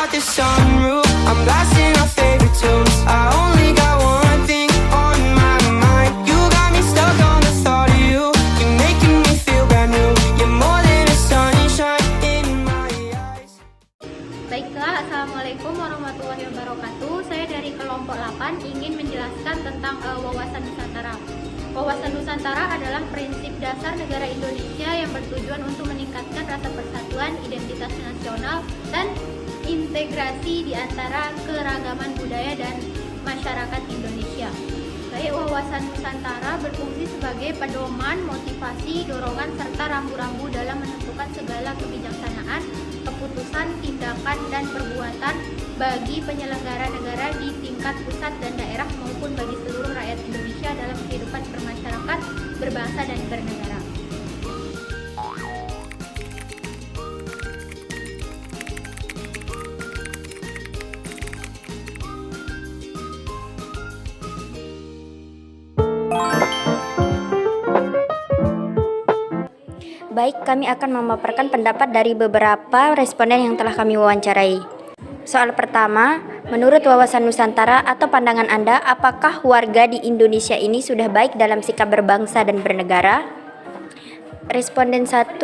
out the sunroof, I'm blasting our favorite tunes. I only got one thing on my mind. You got me stuck on the thought of you. You're making me feel brand new. You're more than a sunshine in my eyes. Baiklah, Assalamualaikum warahmatullahi wabarakatuh. Saya dari kelompok 8 ingin menjelaskan tentang wawasan Nusantara. Wawasan Nusantara adalah prinsip dasar negara Indonesia yang bertujuan untuk meningkatkan rasa persatuan, identitas nasional, dan integrasi di antara keragaman budaya dan masyarakat Indonesia. Baik, wawasan Nusantara berfungsi sebagai pedoman, motivasi, dorongan, serta rambu-rambu dalam menentukan segala kebijaksanaan, keputusan, tindakan, dan perbuatan bagi penyelenggara negara di tingkat pusat dan daerah maupun bagi seluruh rakyat Indonesia dalam kehidupan bermasyarakat, berbangsa, dan bernegara. Baik, kami akan memaparkan pendapat dari beberapa responden yang telah kami wawancarai. Soal pertama, menurut wawasan Nusantara atau pandangan Anda, apakah warga di Indonesia ini sudah baik dalam sikap berbangsa dan bernegara? Responden 1,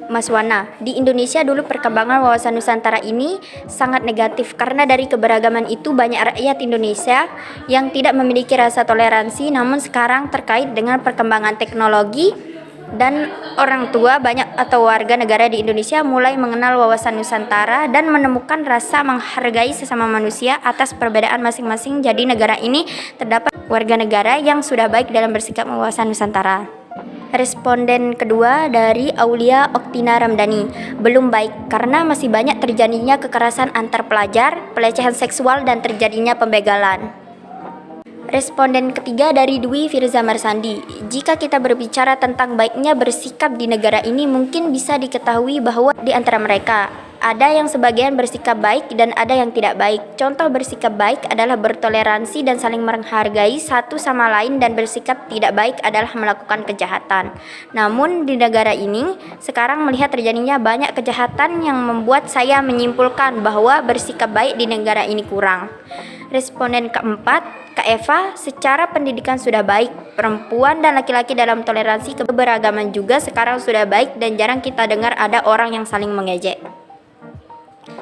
Mas Wana, di Indonesia dulu perkembangan wawasan Nusantara ini sangat negatif karena dari keberagaman itu banyak rakyat Indonesia yang tidak memiliki rasa toleransi, namun sekarang terkait dengan perkembangan teknologi dan orang tua banyak atau warga negara di Indonesia mulai mengenal wawasan Nusantara dan menemukan rasa menghargai sesama manusia atas perbedaan masing-masing. Jadi negara ini terdapat warga negara yang sudah baik dalam bersikap wawasan Nusantara. Responden kedua dari Aulia Oktina Ramdhani, belum baik karena masih banyak terjadinya kekerasan antar pelajar, pelecehan seksual, dan terjadinya pembegalan. Responden ketiga dari Dwi Firza Marsandi, jika kita berbicara tentang baiknya bersikap di negara ini, mungkin bisa diketahui bahwa di antara mereka ada yang sebagian bersikap baik dan ada yang tidak baik. Contoh bersikap baik adalah bertoleransi dan saling menghargai satu sama lain, dan bersikap tidak baik adalah melakukan kejahatan. Namun di negara ini sekarang melihat terjadinya banyak kejahatan yang membuat saya menyimpulkan bahwa bersikap baik di negara ini kurang. Responden keempat, Kak Eva, secara pendidikan sudah baik, perempuan dan laki-laki dalam toleransi keberagaman juga sekarang sudah baik dan jarang kita dengar ada orang yang saling mengejek.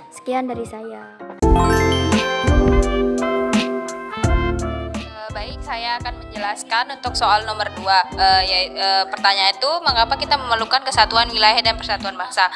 Sekian dari saya. Baik, saya akan menjelaskan untuk soal nomor 2. Pertanyaan itu, mengapa kita memerlukan kesatuan wilayah dan persatuan bangsa?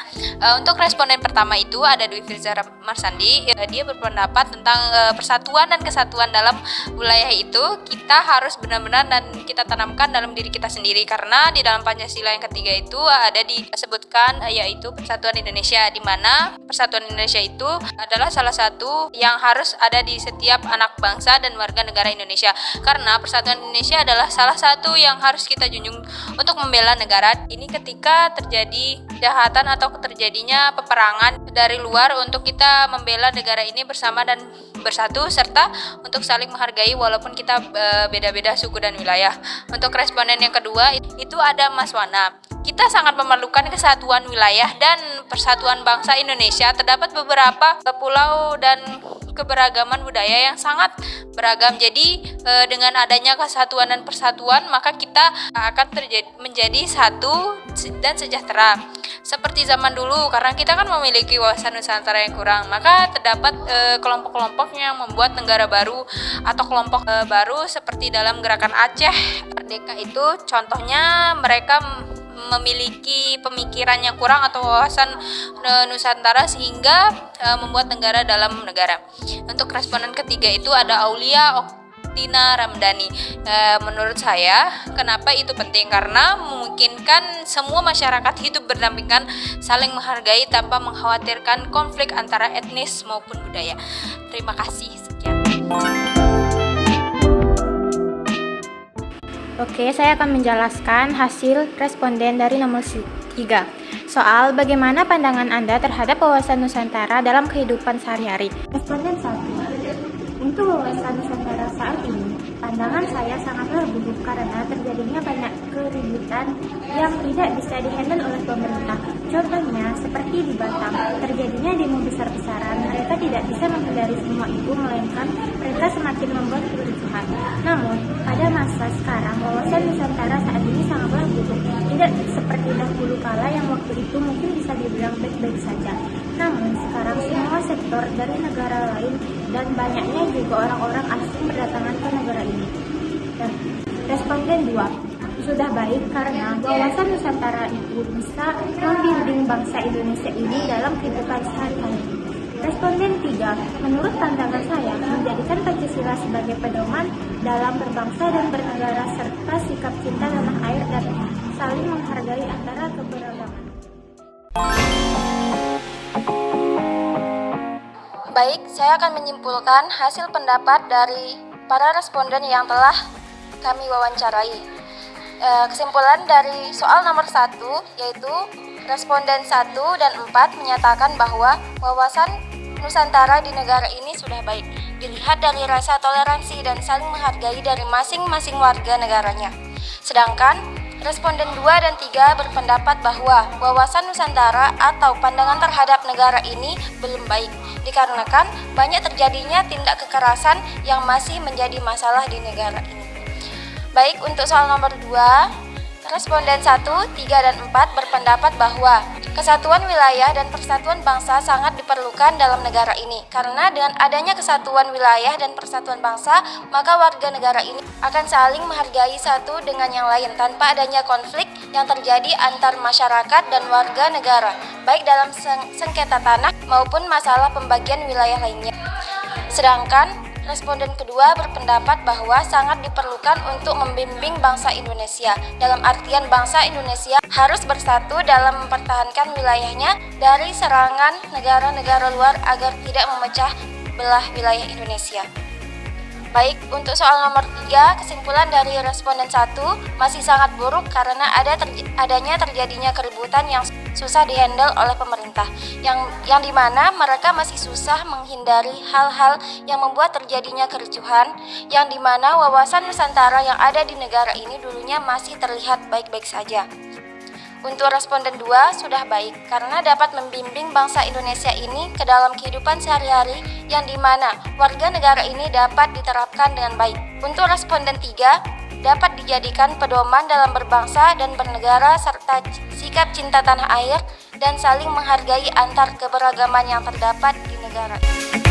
Untuk responden pertama itu ada Dwi Firza Marsandi. Dia berpendapat tentang persatuan dan kesatuan dalam wilayah itu kita harus benar-benar dan kita tanamkan dalam diri kita sendiri, karena di dalam Pancasila yang ketiga itu ada disebutkan yaitu persatuan Indonesia, di mana persatuan Indonesia itu adalah salah satu yang harus ada di setiap anak bangsa dan warga negara Indonesia. Karena persatuan Indonesia adalah salah satu yang harus kita junjung untuk membela negara ini ketika terjadi kejahatan atau terjadinya peperangan dari luar, untuk kita membela negara ini bersama dan bersatu, serta untuk saling menghargai walaupun kita beda-beda suku dan wilayah. Untuk responden yang kedua itu ada Mas Wana. Kita sangat memerlukan kesatuan wilayah dan persatuan bangsa Indonesia. Terdapat beberapa pulau dan keberagaman budaya yang sangat beragam. Jadi dengan adanya kesatuan dan persatuan, maka kita akan menjadi satu dan sejahtera. Seperti zaman dulu, karena kita kan memiliki wawasan Nusantara yang kurang, maka terdapat kelompok-kelompok yang membuat negara baru atau kelompok baru seperti dalam gerakan Aceh Merdeka itu. Contohnya mereka memiliki pemikiran yang kurang atau wawasan Nusantara sehingga membuat negara dalam negara. Untuk responden ketiga itu ada Aulia Oktina Ramdhani. Menurut saya, kenapa itu penting? Karena memungkinkan semua masyarakat hidup berdampingan, saling menghargai tanpa mengkhawatirkan konflik antara etnis maupun budaya. Terima kasih. Sekian. Oke, saya akan menjelaskan hasil responden dari nomor 3. Soal bagaimana pandangan Anda terhadap wawasan Nusantara dalam kehidupan sehari-hari. Responden 1. Untuk wawasan Nusantara saat ini, pandangan saya sangatlah buruk karena terjadinya banyak keributan yang tidak bisa dihandle oleh pemerintah. Contohnya seperti di Batam, terjadinya demo besar-besaran. Mereka tidak bisa menghindari semua itu, melainkan mereka semakin membuat kericuhan. Namun, pada masa sekarang, wawasan Nusantara saat ini sangatlah buruk. Tidak seperti dahulu kala yang waktu itu mungkin bisa dibilang baik-baik saja. Namun, sekarang semua sektor dari negara lain dan banyaknya juga orang-orang asing berdatangan ke negara ini. Dan responden 2, sudah baik karena wawasan Nusantara itu bisa membimbing bangsa Indonesia ini dalam kehidupan sehari-hari. Responden 3, menurut pandangan saya, menjadikan Pancasila sebagai pedoman dalam berbangsa dan bernegara serta sikap cinta tanah air dan saling menghargai antara keberagaman. Baik, saya akan menyimpulkan hasil pendapat dari para responden yang telah kami wawancarai. Kesimpulan dari soal nomor 1 yaitu responden 1 dan 4 menyatakan bahwa wawasan Nusantara di negara ini sudah baik, dilihat dari rasa toleransi dan saling menghargai dari masing-masing warga negaranya. Sedangkan responden 2 dan 3 berpendapat bahwa wawasan Nusantara atau pandangan terhadap negara ini belum baik, dikarenakan banyak terjadinya tindak kekerasan yang masih menjadi masalah di negara ini. Baik, untuk soal nomor 2, responden 1, 3, dan 4 berpendapat bahwa kesatuan wilayah dan persatuan bangsa sangat diperlukan dalam negara ini. Karena dengan adanya kesatuan wilayah dan persatuan bangsa, maka warga negara ini akan saling menghargai satu dengan yang lain tanpa adanya konflik yang terjadi antar masyarakat dan warga negara, baik dalam sengketa tanah maupun masalah pembagian wilayah lainnya. Sedangkan responden kedua berpendapat bahwa sangat diperlukan untuk membimbing bangsa Indonesia, dalam artian bangsa Indonesia harus bersatu dalam mempertahankan wilayahnya dari serangan negara-negara luar agar tidak memecah belah wilayah Indonesia. Baik, untuk soal nomor 3, kesimpulan dari responden 1 masih sangat buruk karena adanya terjadinya keributan yang susah dihandle oleh pemerintah, yang dimana mereka masih susah menghindari hal-hal yang membuat terjadinya kericuhan, yang dimana wawasan Nusantara yang ada di negara ini dulunya masih terlihat baik-baik saja. Untuk responden 2 sudah baik karena dapat membimbing bangsa Indonesia ini ke dalam kehidupan sehari-hari yang dimana warga negara ini dapat diterapkan dengan baik. Untuk responden 3 dapat dijadikan pedoman dalam berbangsa dan bernegara serta sikap cinta tanah air dan saling menghargai antar keberagaman yang terdapat di negara ini.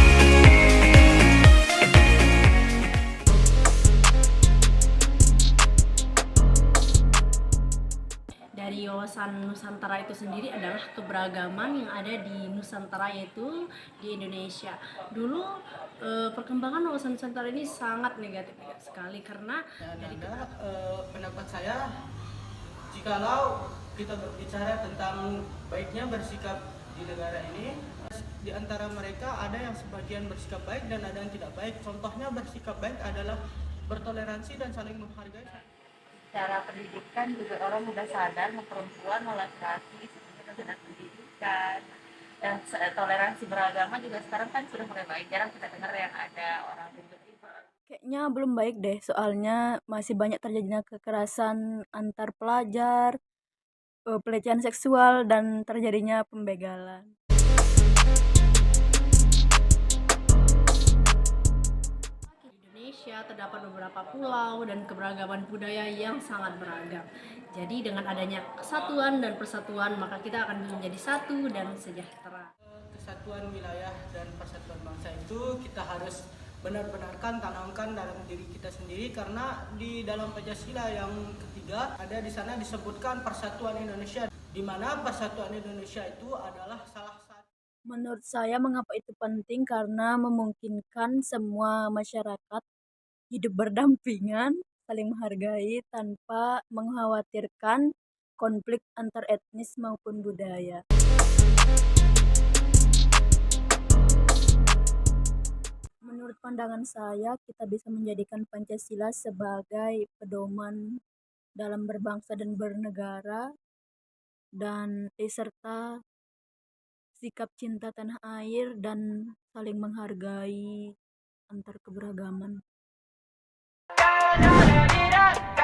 Dari wawasan Nusantara itu sendiri adalah keberagaman yang ada di Nusantara, yaitu di Indonesia. Dulu perkembangan wawasan Nusantara ini sangat negatif sekali karena dari pendapat saya, jikalau kita berbicara tentang baiknya bersikap di negara ini, di antara mereka ada yang sebagian bersikap baik dan ada yang tidak baik. Contohnya bersikap baik adalah bertoleransi dan saling menghargai. Cara pendidikan juga orang udah sadar, mau perempuan mau laki-laki sebenarnya sudah pendidikan, dan toleransi beragama juga sekarang kan sudah mulai baik. Jarang kita dengar yang ada orang tiba-tiba. Kayaknya belum baik deh, soalnya masih banyak terjadinya kekerasan antar pelajar, pelecehan seksual, dan terjadinya pembegalan. Indonesia terdapat beberapa pulau dan keberagaman budaya yang sangat beragam. Jadi dengan adanya kesatuan dan persatuan, maka kita akan menjadi satu dan sejahtera. Kesatuan wilayah dan persatuan bangsa itu kita harus benar-benarkan tanamkan dalam diri kita sendiri, karena di dalam Pancasila yang ketiga ada di sana disebutkan persatuan Indonesia, di mana persatuan Indonesia itu adalah salah satu. Menurut saya mengapa itu penting karena memungkinkan semua masyarakat hidup berdampingan, saling menghargai tanpa mengkhawatirkan konflik antar etnis maupun budaya. Menurut pandangan saya, kita bisa menjadikan Pancasila sebagai pedoman dalam berbangsa dan bernegara, dan serta sikap cinta tanah air dan saling menghargai antar keberagaman. da da da da.